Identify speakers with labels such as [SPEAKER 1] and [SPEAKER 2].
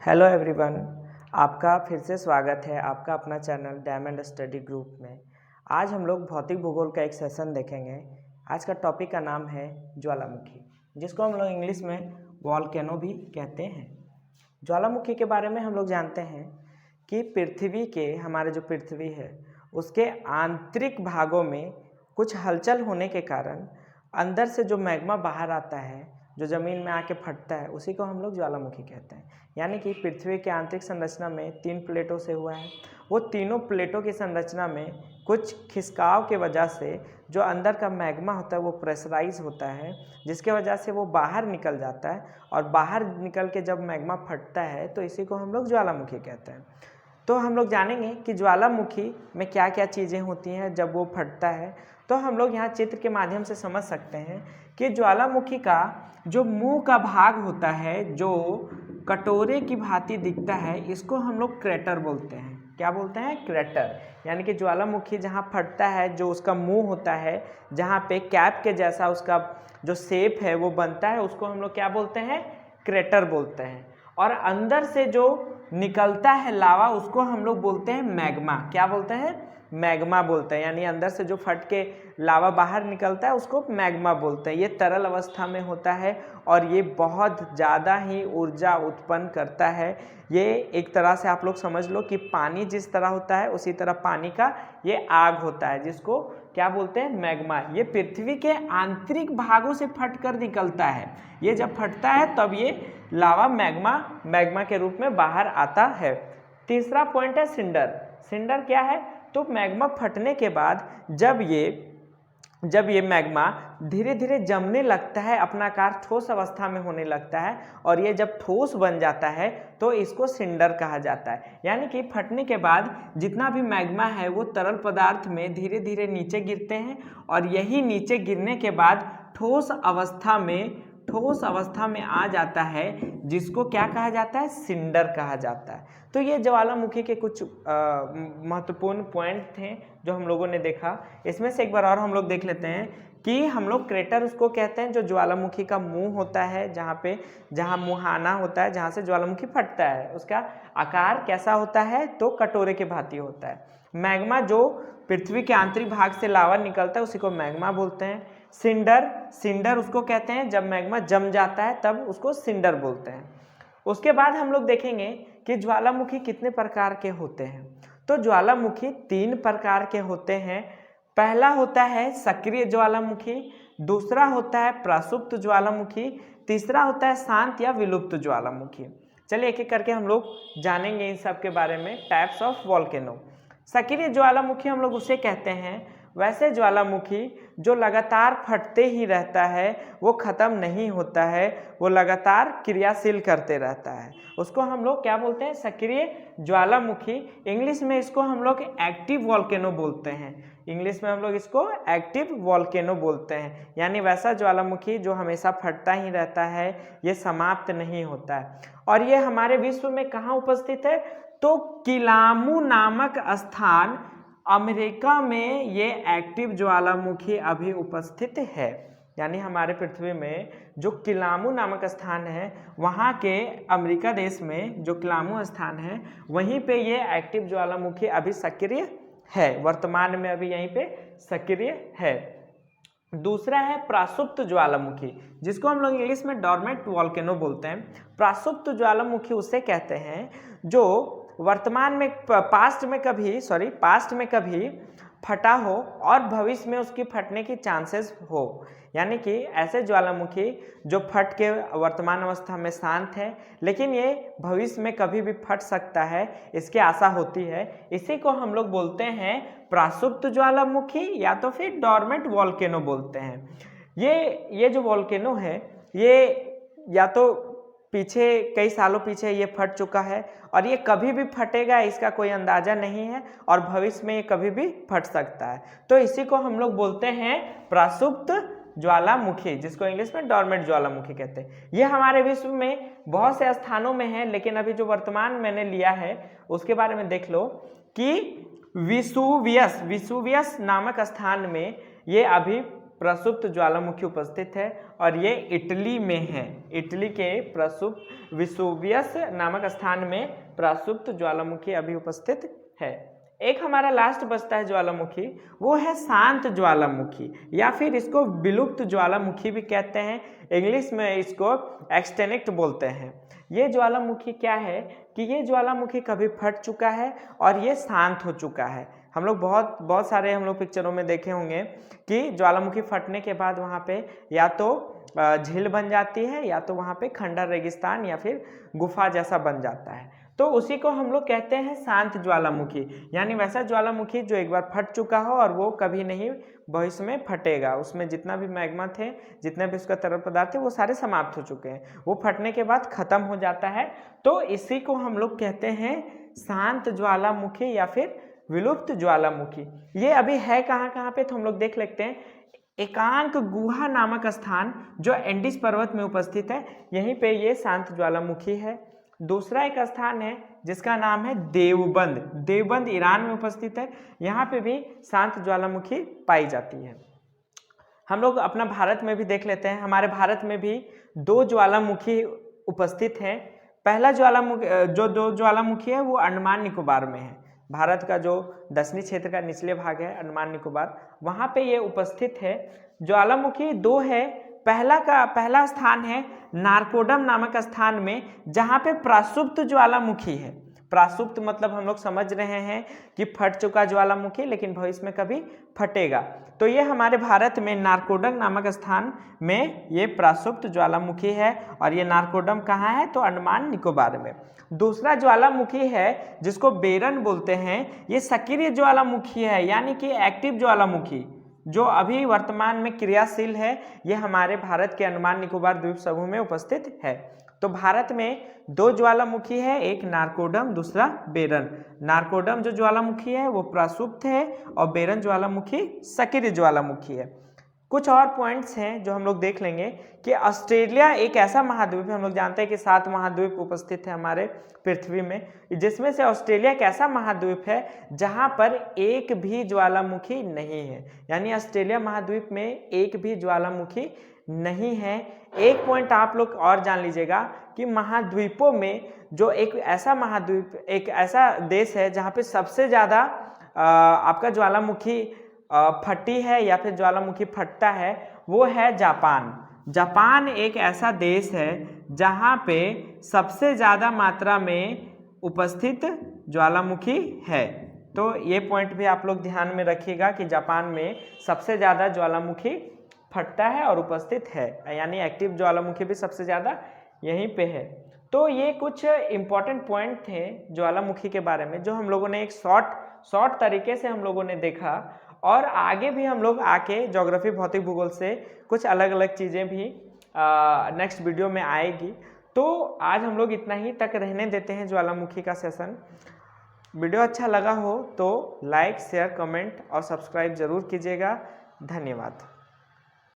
[SPEAKER 1] Hello everyone, आपका फिर से स्वागत है आपका अपना चैनल डायमंड स्टडी ग्रुप में। आज हम लोग भौतिक भूगोल का एक सेशन देखेंगे। आज का टॉपिक का नाम है ज्वालामुखी, जिसको हम लोग इंग्लिश में वॉल्केनो भी कहते हैं। ज्वालामुखी के बारे में हम लोग जानते हैं कि पृथ्वी के हमारे जो पृथ्वी है उसके आंतरिक भागों में कुछ हलचल होने के कारण अंदर से जो मैग्मा बाहर आता है, जो ज़मीन में आके फटता है, उसी को हम लोग ज्वालामुखी कहते हैं। यानी कि पृथ्वी के आंतरिक संरचना में 3 प्लेटों से हुआ है। वो तीनों प्लेटों की संरचना में कुछ खिसकाव के वजह से जो अंदर का मैग्मा होता है वो प्रेशराइज होता है, जिसके वजह से वो बाहर निकल जाता है और बाहर निकल के जब मैग्मा फटता है तो इसी को हम लोग ज्वालामुखी कहते हैं। तो हम लोग जानेंगे कि ज्वालामुखी में क्या क्या चीज़ें होती हैं जब वो फटता है। तो हम लोग यहाँ चित्र के माध्यम से समझ सकते हैं कि ज्वालामुखी का जो मुंह का भाग होता है, जो कटोरे की भांति दिखता है, इसको हम लोग क्रेटर बोलते हैं। क्या बोलते हैं? क्रेटर। यानी कि ज्वालामुखी जहाँ फटता है, जो उसका मुंह होता है, जहाँ पे कैप के जैसा उसका जो शेप है वो बनता है, उसको हम लोग क्या बोलते हैं? क्रेटर बोलते हैं। और अंदर से जो निकलता है लावा, उसको हम लोग बोलते हैं मैग्मा। क्या बोलते हैं? मैग्मा बोलते हैं। यानी अंदर से जो फट के लावा बाहर निकलता है उसको मैग्मा बोलते हैं। ये तरल अवस्था में होता है और ये बहुत ज़्यादा ही ऊर्जा उत्पन्न करता है। ये एक तरह से आप लोग समझ लो कि पानी जिस तरह होता है उसी तरह पानी का ये आग होता है, जिसको क्या बोलते हैं? मैग्मा। ये पृथ्वी के आंतरिक भागों से फट कर निकलता है। ये जब फटता है तब ये लावा मैग्मा के रूप में बाहर आता है। तीसरा पॉइंट है सिंडर। सिंडर क्या है? तो मैग्मा फटने के बाद जब ये मैग्मा धीरे धीरे जमने लगता है, अपना आकार ठोस अवस्था में होने लगता है, और ये जब ठोस बन जाता है तो इसको सिंडर कहा जाता है। यानी कि फटने के बाद जितना भी मैग्मा है वो तरल पदार्थ में धीरे धीरे नीचे गिरते हैं, और यही नीचे गिरने के बाद ठोस अवस्था में आ जाता है, जिसको क्या कहा जाता है? सिंडर कहा जाता है। तो ये ज्वालामुखी के कुछ महत्वपूर्ण पॉइंट थे जो हम लोगों ने देखा। इसमें से एक बार और हम लोग देख लेते हैं कि हम लोग क्रेटर उसको कहते हैं जो ज्वालामुखी का मुंह होता है, जहाँ मुहाना होता है, जहाँ से ज्वालामुखी फटता है, उसका आकार कैसा होता है? तो कटोरे के भांति होता है। मैग्मा जो पृथ्वी के आंतरिक भाग से लावा निकलता है उसी को मैग्मा बोलते हैं। सिंडर उसको कहते हैं जब मैग्मा जम जाता है तब उसको सिंडर बोलते हैं। उसके बाद हम लोग देखेंगे कि ज्वालामुखी कितने प्रकार के होते हैं। तो ज्वालामुखी 3 प्रकार के होते हैं। पहला होता है सक्रिय ज्वालामुखी, दूसरा होता है प्रसुप्त ज्वालामुखी, तीसरा होता है शांत या विलुप्त ज्वालामुखी। चलिए एक एक करके हम लोग जानेंगे इन सब के बारे में। Types of volcano. सक्रिय ज्वालामुखी हम लोग उसे कहते हैं वैसे ज्वालामुखी जो लगातार फटते ही रहता है, वो ख़त्म नहीं होता है, वो लगातार क्रियाशील करते रहता है, उसको हम लोग क्या बोलते हैं? सक्रिय ज्वालामुखी। इंग्लिश में इसको हम लोग एक्टिव वॉल्केनो बोलते हैं। इंग्लिश में हम लोग इसको एक्टिव वॉल्केनो बोलते हैं। यानी वैसा ज्वालामुखी जो हमेशा फटता ही रहता है, ये समाप्त नहीं होता है। और ये हमारे विश्व में कहाँ उपस्थित है? तो किलामू नामक स्थान, अमेरिका में ये एक्टिव ज्वालामुखी अभी उपस्थित है। यानी हमारे पृथ्वी में जो किलामू नामक स्थान है, वहाँ के अमेरिका देश में जो किलामू स्थान है, वहीं पे ये एक्टिव ज्वालामुखी अभी सक्रिय है, वर्तमान में अभी यहीं पे सक्रिय है। दूसरा है प्रसुप्त ज्वालामुखी, जिसको हम लोग इंग्लिश में डॉर्मेंट वॉल्केनो बोलते हैं। प्रसुप्त ज्वालामुखी उसे कहते हैं जो वर्तमान में पास्ट में कभी फटा हो और भविष्य में उसकी फटने की चांसेस हो। यानी कि ऐसे ज्वालामुखी जो फट के वर्तमान अवस्था में शांत है, लेकिन ये भविष्य में कभी भी फट सकता है, इसकी आशा होती है। इसी को हम लोग बोलते हैं प्रसुप्त ज्वालामुखी या तो फिर डॉर्मेंट वॉल्केनो बोलते हैं। ये जो वॉल्केनो है, ये या तो कई सालों पीछे ये फट चुका है और ये कभी भी फटेगा इसका कोई अंदाजा नहीं है, और भविष्य में ये कभी भी फट सकता है। तो इसी को हम लोग बोलते हैं प्रसुप्त ज्वालामुखी, जिसको इंग्लिश में डॉर्मेंट ज्वालामुखी कहते हैं। ये हमारे विश्व में बहुत से स्थानों में है, लेकिन अभी जो वर्तमान मैंने लिया है उसके बारे में देख लो कि विसुवियस नामक स्थान में ये अभी प्रसुप्त ज्वालामुखी उपस्थित है और ये इटली में है। इटली के प्रसुप्त विसुवियस नामक स्थान में प्रसुप्त ज्वालामुखी अभी उपस्थित है। एक हमारा लास्ट बचता है ज्वालामुखी, वो है शांत ज्वालामुखी या फिर इसको विलुप्त ज्वालामुखी भी कहते हैं। इंग्लिश में इसको एक्सटिंक्ट बोलते हैं। ये ज्वालामुखी क्या है कि ये ज्वालामुखी कभी फट चुका है और ये शांत हो चुका है। हम लोग बहुत सारे हम लोग पिक्चरों में देखे होंगे कि ज्वालामुखी फटने के बाद वहाँ पे या तो झील बन जाती है या तो वहाँ पे खंडर रेगिस्तान या फिर गुफा जैसा बन जाता है। तो उसी को हम लोग कहते हैं शांत ज्वालामुखी, यानी वैसा ज्वालामुखी जो एक बार फट चुका हो और वो कभी नहीं भविष्य में फटेगा। उसमें जितना भी मैग्मा थे, जितने भी उसका तरल पदार्थ थे, वो सारे समाप्त हो चुके हैं, वो फटने के बाद खत्म हो जाता है। तो इसी को हम लोग कहते हैं शांत ज्वालामुखी या फिर विलुप्त ज्वालामुखी। ये अभी है कहाँ पे, तो हम लोग देख लेते हैं। एकांक गुहा नामक स्थान जो एंडीज पर्वत में उपस्थित है, यहीं पे ये शांत ज्वालामुखी है। दूसरा एक स्थान है जिसका नाम है देवबंद। देवबंद ईरान में उपस्थित है, यहाँ पे भी शांत ज्वालामुखी पाई जाती है। हम लोग अपना भारत में भी देख लेते हैं। हमारे भारत में भी दो ज्वालामुखी उपस्थित हैं। पहला ज्वालामुखी जो दो ज्वालामुखी है वो अंडमान निकोबार में है। भारत का जो दक्षिणी क्षेत्र का निचले भाग है अंडमान निकोबार, वहाँ पे ये उपस्थित है। ज्वालामुखी दो है। पहला स्थान है नारकोडम नामक स्थान में, जहाँ पे प्रसुप्त ज्वालामुखी है। प्रसुप्त मतलब हम लोग समझ रहे हैं कि फट चुका ज्वालामुखी लेकिन भविष्य में कभी फटेगा। तो ये हमारे भारत में नारकोडम नामक स्थान में ये प्रसुप्त ज्वालामुखी है और ये नारकोडम कहाँ है, तो अंडमान निकोबार में। दूसरा ज्वालामुखी है जिसको बेरन बोलते हैं, ये सक्रिय ज्वालामुखी है, यानी कि एक्टिव ज्वालामुखी जो अभी वर्तमान में क्रियाशील है। ये हमारे भारत के अंडमान निकोबार द्वीप समूह में उपस्थित है। तो भारत में दो ज्वालामुखी है, एक नारकोडम दूसरा बेरन। नारकोडम जो ज्वालामुखी है वो प्रसुप्त है और बेरन ज्वालामुखी सक्रिय ज्वालामुखी है। कुछ और पॉइंट्स हैं जो हम लोग देख लेंगे कि ऑस्ट्रेलिया एक ऐसा महाद्वीप है, हम लोग जानते हैं कि 7 महाद्वीप उपस्थित है हमारे पृथ्वी में, जिसमें से ऑस्ट्रेलिया एक ऐसा महाद्वीप है जहां पर एक भी ज्वालामुखी नहीं है। यानी ऑस्ट्रेलिया महाद्वीप में एक भी ज्वालामुखी नहीं है। एक पॉइंट आप लोग और जान लीजिएगा कि महाद्वीपों में जो एक ऐसा देश है जहाँ पे सबसे ज़्यादा आपका ज्वालामुखी फटी है या फिर ज्वालामुखी फटता है, वो है जापान। जापान एक ऐसा देश है जहाँ पे सबसे ज़्यादा मात्रा में उपस्थित ज्वालामुखी है। तो ये पॉइंट भी आप लोग ध्यान में रखिएगा कि जापान में सबसे ज़्यादा ज्वालामुखी फटता है और उपस्थित है, यानी एक्टिव ज्वालामुखी भी सबसे ज़्यादा यहीं पे है। तो ये कुछ इम्पॉर्टेंट पॉइंट थे ज्वालामुखी के बारे में जो हम लोगों ने एक शॉर्ट तरीके से हम लोगों ने देखा, और आगे भी हम लोग आके ज्योग्राफी भौतिक भूगोल से कुछ अलग अलग चीज़ें भी नेक्स्ट वीडियो में आएगी। तो आज हम लोग इतना ही तक रहने देते हैं ज्वालामुखी का सेशन। वीडियो अच्छा लगा हो तो लाइक शेयर कमेंट और सब्सक्राइब ज़रूर कीजिएगा। धन्यवाद।